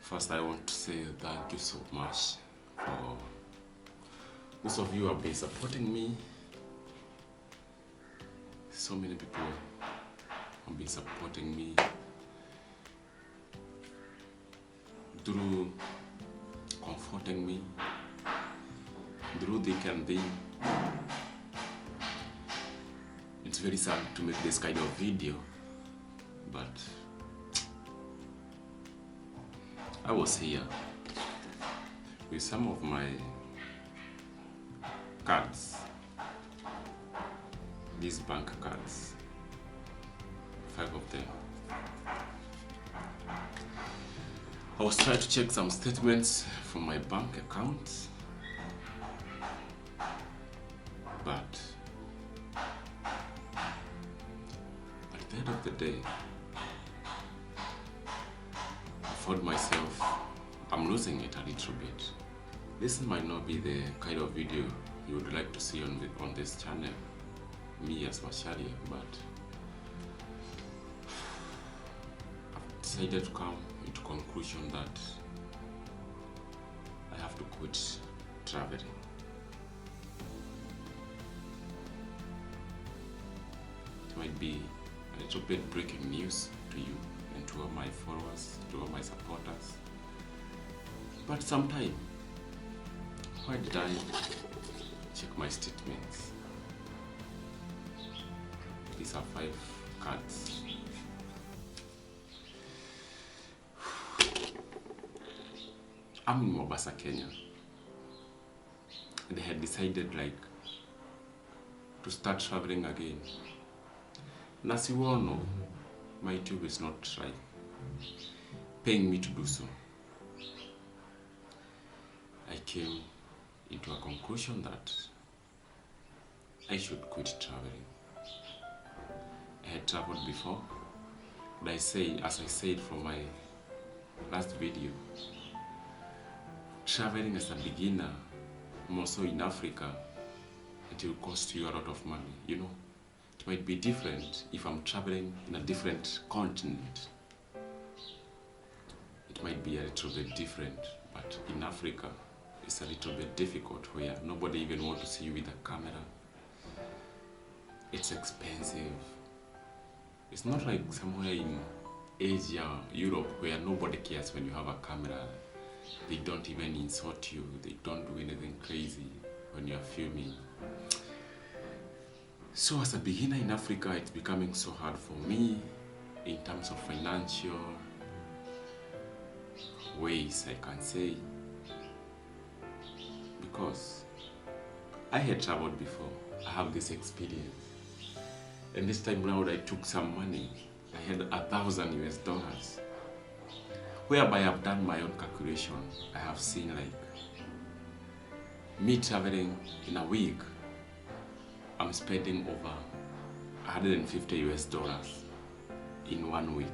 First, I want to say thank you so much for those of you who have been supporting me. So many people have been supporting me through comforting me, through thick and thin. It's very sad to make this kind of video, but I was here with some of my cards, these bank cards, 5 of them. I was trying to check some statements from my bank account, but at the end of the day, I found myself, I'm losing it a little bit. This might not be the kind of video you would like to see on this channel, me as Mashari, but I've decided to come into conclusion that I have to quit traveling. It might be a little bit breaking news to you and to all my followers, to all my supporters. But sometime, why did I check my statements? These are 5 cards. I'm in Mombasa, Kenya, and I had decided to start traveling again. And as you all know, my YouTube is not paying me to do so. I came into a conclusion that I should quit traveling. I had traveled before, but as I said from my last video, traveling as a beginner, more so in Africa, it will cost you a lot of money. You know, it might be different if I'm traveling in a different continent. It might be a little bit different, but in Africa, it's a little bit difficult where nobody even wants to see you with a camera. It's expensive. It's not like somewhere in Asia, Europe, where nobody cares when you have a camera. They don't even insult you. They don't do anything crazy when you're filming. So as a beginner in Africa, it's becoming so hard for me in terms of financial ways, I can say. Because I had traveled before, I have this experience, and this time round I took some money. I had $1,000 whereby I've done my own calculation. I have seen me traveling in a week, I'm spending over $150 in 1 week,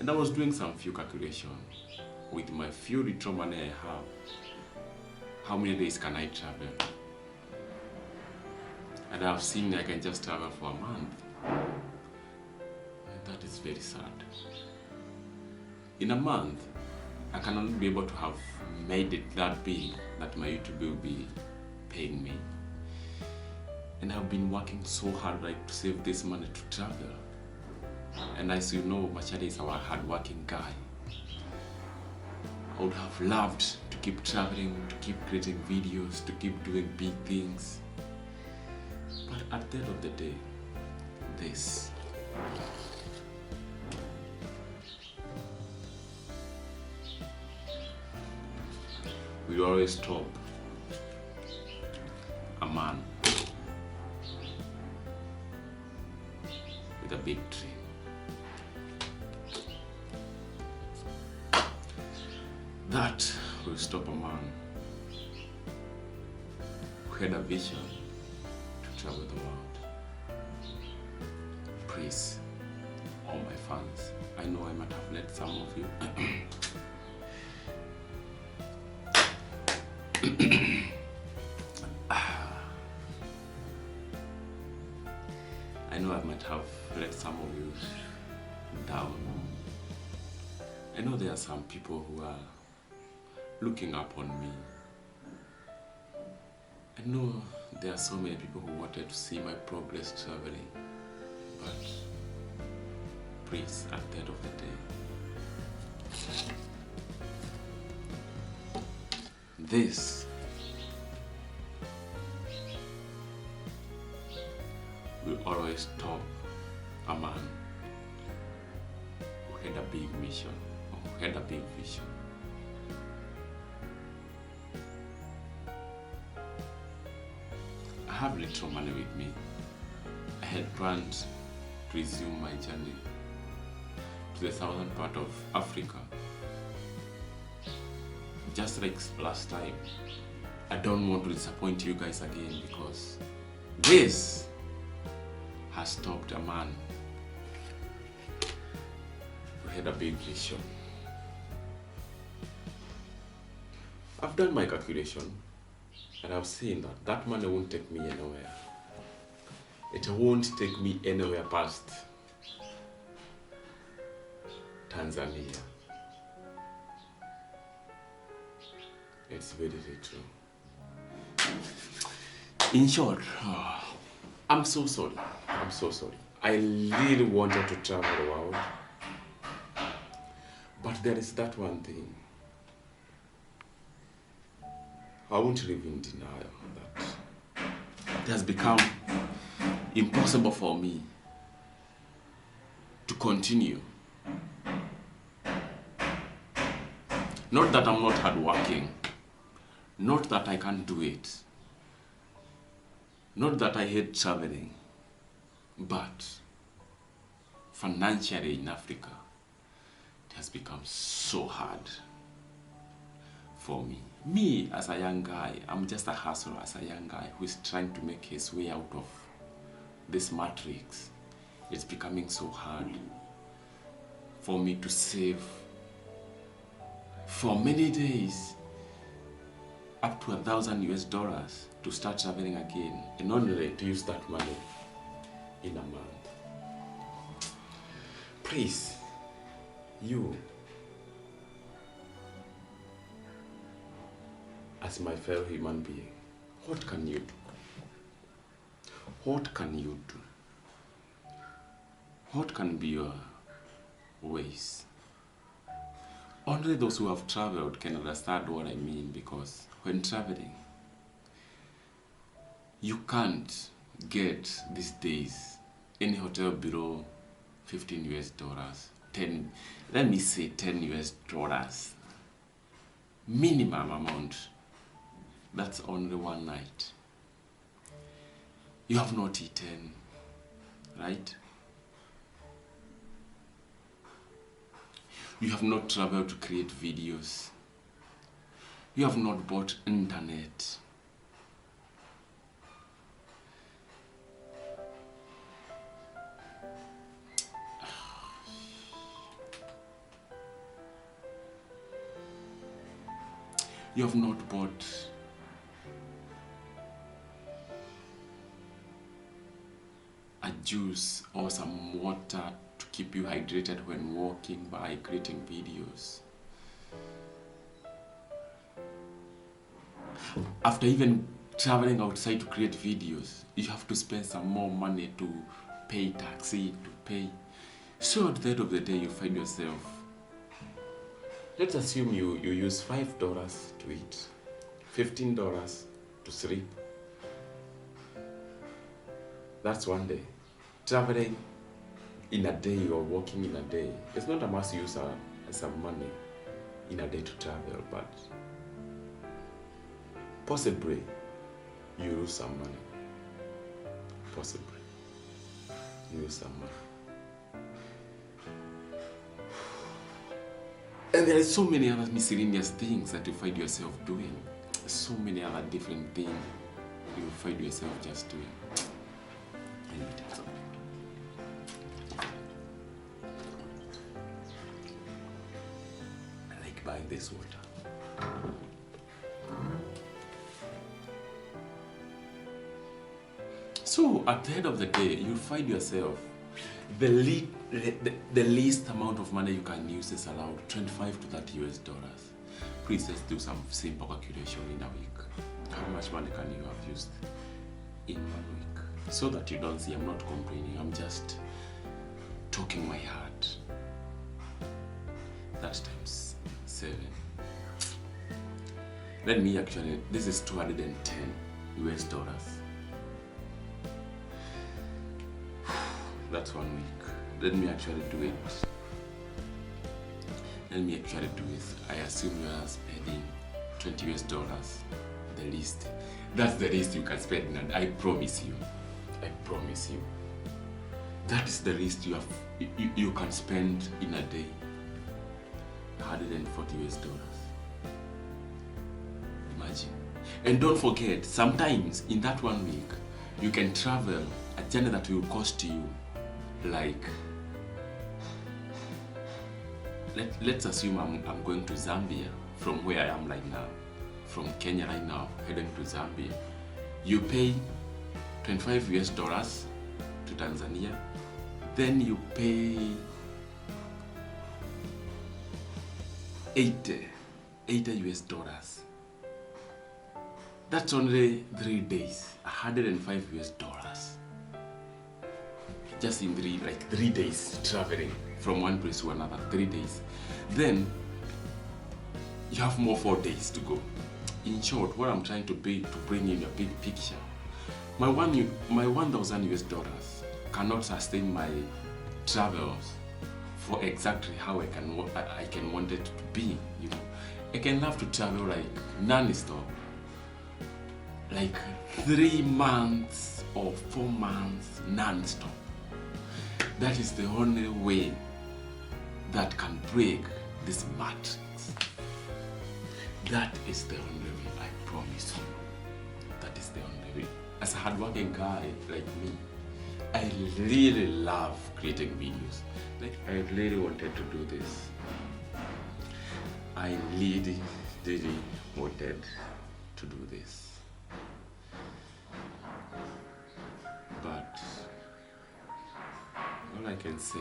and I was doing some few calculations with my few little money I have. How many days can I travel? And I've seen I can just travel for a month. And that is very sad. In a month, I cannot be able to have made it that big that my YouTube will be paying me. And I've been working so hard to save this money to travel. And as you know, Machari is our hard-working guy. I would have loved to keep traveling, to keep creating videos, to keep doing big things. But at the end of the day, this. We always stop a man with a big dream. That will stop a man who had a vision to travel the world. Please, all my fans, I know I might have let some of you I know I might have let some of you down, I know there are some people who are looking up on me. I know there are so many people who wanted to see my progress traveling, but please, at the end of the day, this will always stop a man who had a big mission or who had a big vision. I have little money with me. I had planned to resume my journey to the southern part of Africa. Just like last time, I don't want to disappoint you guys again because this has stopped a man who had a big vision. I've done my calculation and I've seen that that money won't take me anywhere. It won't take me anywhere past Tanzania. It's very, very true. In short, I'm so sorry. I'm so sorry. I really wanted to travel the world. But there is that one thing. I won't live in denial that it has become impossible for me to continue. Not that I'm not hardworking. Not that I can't do it. Not that I hate traveling. But financially in Africa, it has become so hard for me. Me, as a young guy, I'm just a hustler as a young guy who is trying to make his way out of this matrix. It's becoming so hard for me to save for many days up to $1,000 to start traveling again, and only to use that money in a month. Please, you, as my fellow human being, what can you do? What can you do? What can be your ways? Only those who have traveled can understand what I mean, because when traveling, you can't get these days any hotel below $15, 10, let me say $10 minimum amount. That's only one night. You have not eaten, right? You have not traveled to create videos. You have not bought internet. You have not bought a juice or some water to keep you hydrated when walking by creating videos. After even traveling outside to create videos, you have to spend some more money to pay taxi, to pay. So at the end of the day, you find yourself, let's assume you use $5 to eat, $15 to sleep. That's one day. Traveling in a day or walking in a day, it's not a must use some money in a day to travel, but possibly you lose some money. Possibly you lose some money. And there are so many other miscellaneous things that you find yourself doing. So many other different things you find yourself just doing. Let me take some. I like buying this water. So at the end of the day, you find yourself The least amount of money you can use is around 25 to 30 US dollars. Please let's do some simple calculation in a week. How much money can you have used in 1 week? So that you don't see I'm not complaining, I'm just talking my heart. That times 7. Let me actually, this is 210 US dollars. That's 1 week. Let me actually do it. I assume you are spending 20 US dollars. The least. That's the least you can spend, and I promise you. That is the least you can spend in a day. 140 US dollars. Imagine. And don't forget, sometimes in that 1 week, you can travel a journey that will cost you like, let's assume I'm going to Zambia from where I am right now, from Kenya right now, heading to Zambia. You pay 25 US dollars to Tanzania, then you pay 80 US dollars. That's only 3 days, 105 US dollars. Just in 3 days traveling from one place to another, 3 days. Then you have more 4 days to go. In short, what I'm trying to bring in a big picture, my 1,000 US dollars cannot sustain my travels for exactly how I can want it to be. You know, I can have to travel like non-stop, like 3 months or 4 months non-stop. That is the only way that can break this matrix. That is the only way, I promise you. That is the only way. As a hardworking guy like me, I really love creating videos. Like, I really wanted to do this. I really wanted to do this. But all I can say,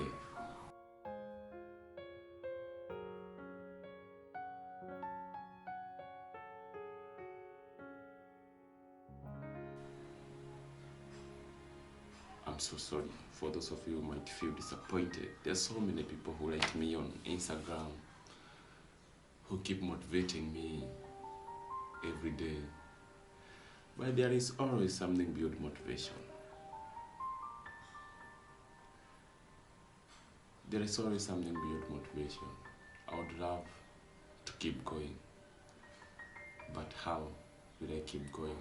I'm so sorry for those of you who might feel disappointed. There's so many people who like me on Instagram, who keep motivating me every day. But there is always something beyond motivation. There is always something beyond motivation. I would love to keep going. But how will I keep going?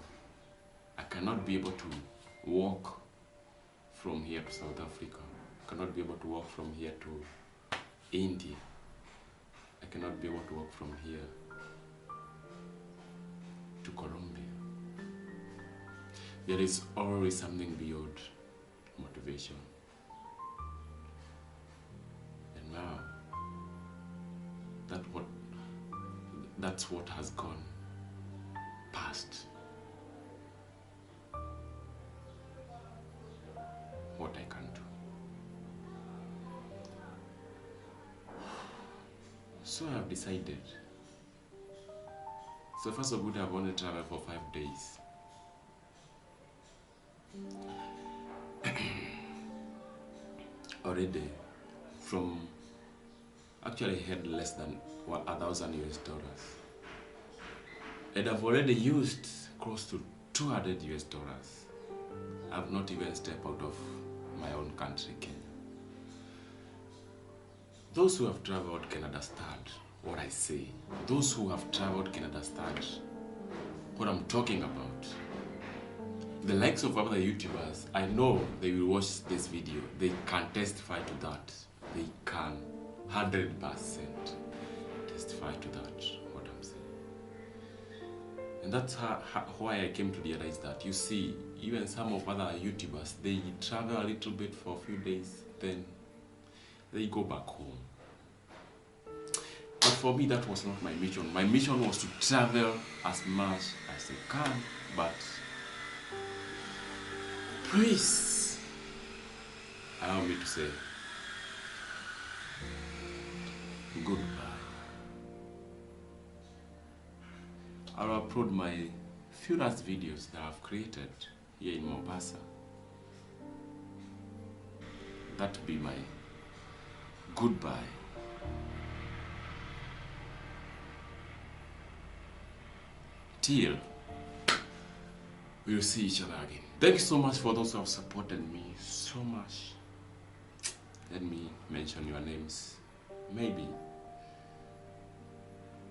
I cannot be able to walk from here to South Africa. I cannot be able to walk from here to India. I cannot be able to walk from here to Colombia. There is always something beyond motivation. And now, that's what has gone past. What I can do. So I have decided. So first of all, I've only traveled for 5 days. Already, actually had less than 1,000 US dollars. And I've already used close to 200 US dollars. I've not even stepped out of my own country, Kenya. Those who have traveled can understand what I say. Those who have traveled can understand what I'm talking about. The likes of other YouTubers, I know they will watch this video. They can testify to that. They can 100% testify to that, what I'm saying. And that's why I came to realize that, you see, even some of other YouTubers, they travel a little bit for a few days, then they go back home. But for me, that was not my mission. My mission was to travel as much as I can, but please, allow me to say goodbye. I'll upload my few last videos that I've created here in MPESA. That will be my goodbye. Till we'll see each other again. Thank you so much for those who have supported me so much. Let me mention your names, maybe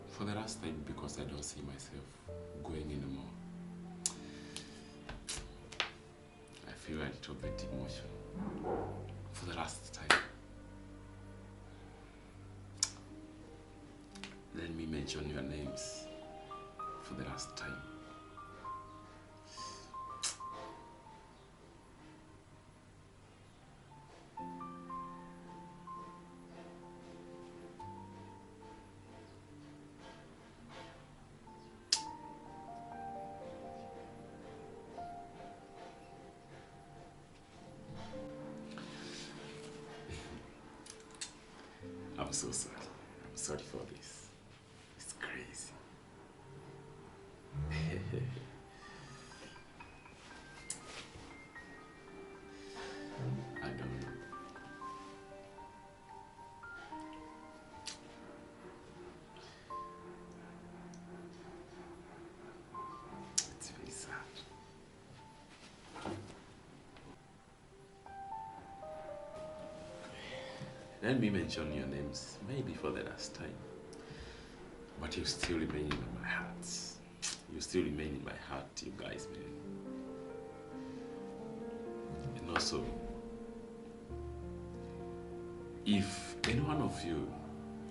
for the last time, because I don't see myself going anymore. I feel a little bit emotional. For the last time, let me mention your names for the last time. I'm so sorry. I'm sorry for this. It's crazy. I don't know. It's very sad. Let me mention your names, maybe for the last time. But you still remain in my heart. You still remain in my heart, you guys, man. And also, if any one of you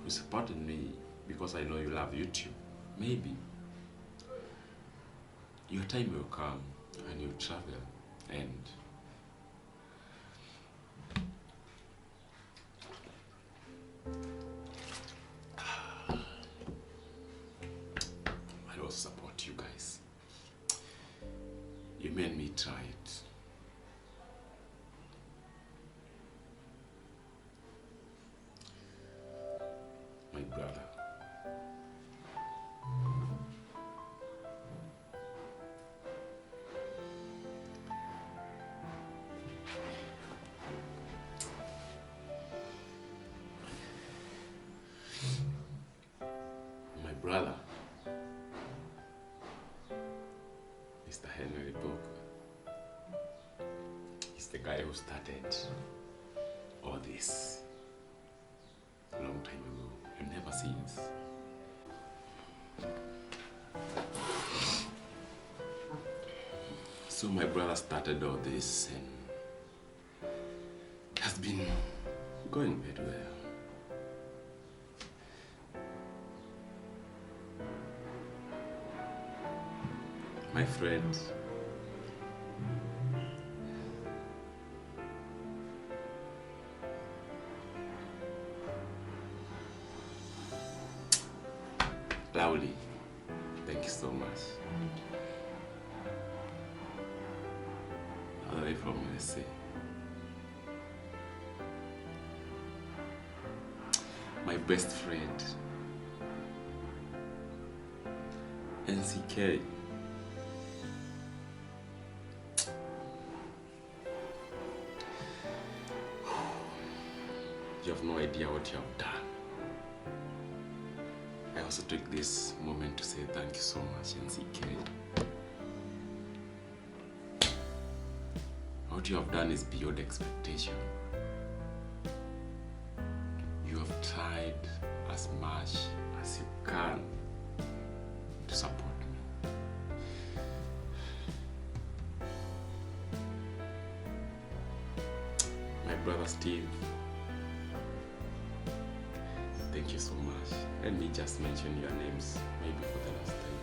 who supported me, because I know you love YouTube, maybe your time will come and you travel and I will support you guys. You made me try it. My brother. My brother, Mr. Henry Book. He's the guy who started all this a long time ago, and never since. So my brother started all this and has been going very well. My friend, Lauli, thank you so much. All the way from USA. My best friend, NCK. You have no idea what you have done. I also take this moment to say thank you so much, NCK. What you have done is beyond expectation. You have tried as much as you can to support me. My brother Steve, thank you so much. Let me just mention your names, maybe for the last time.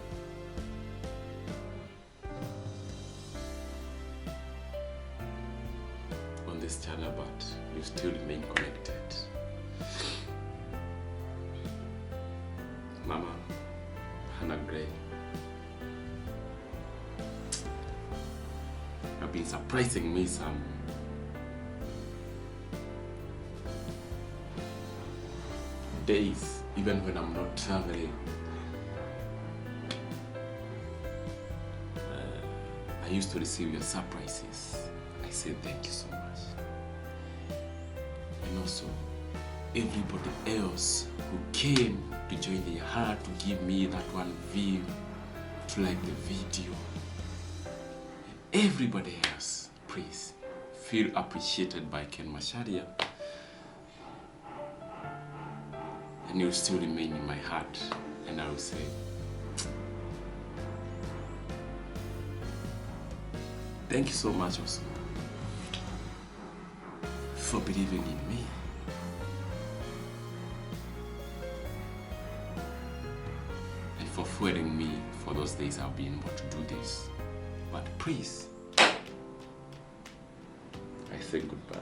On this channel, but you still remain connected. Mama, Hannah Gray. Have been surprising me some days, even when I'm not traveling. I used to receive your surprises. I say thank you so much. And also, everybody else who came to join their heart to give me that one view, to like the video. And everybody else, please feel appreciated by Ken Masharia. And you'll still remain in my heart. And I will say, thank you so much also for believing in me. And for fueling me for those days I've been able to do this. But please, I say goodbye.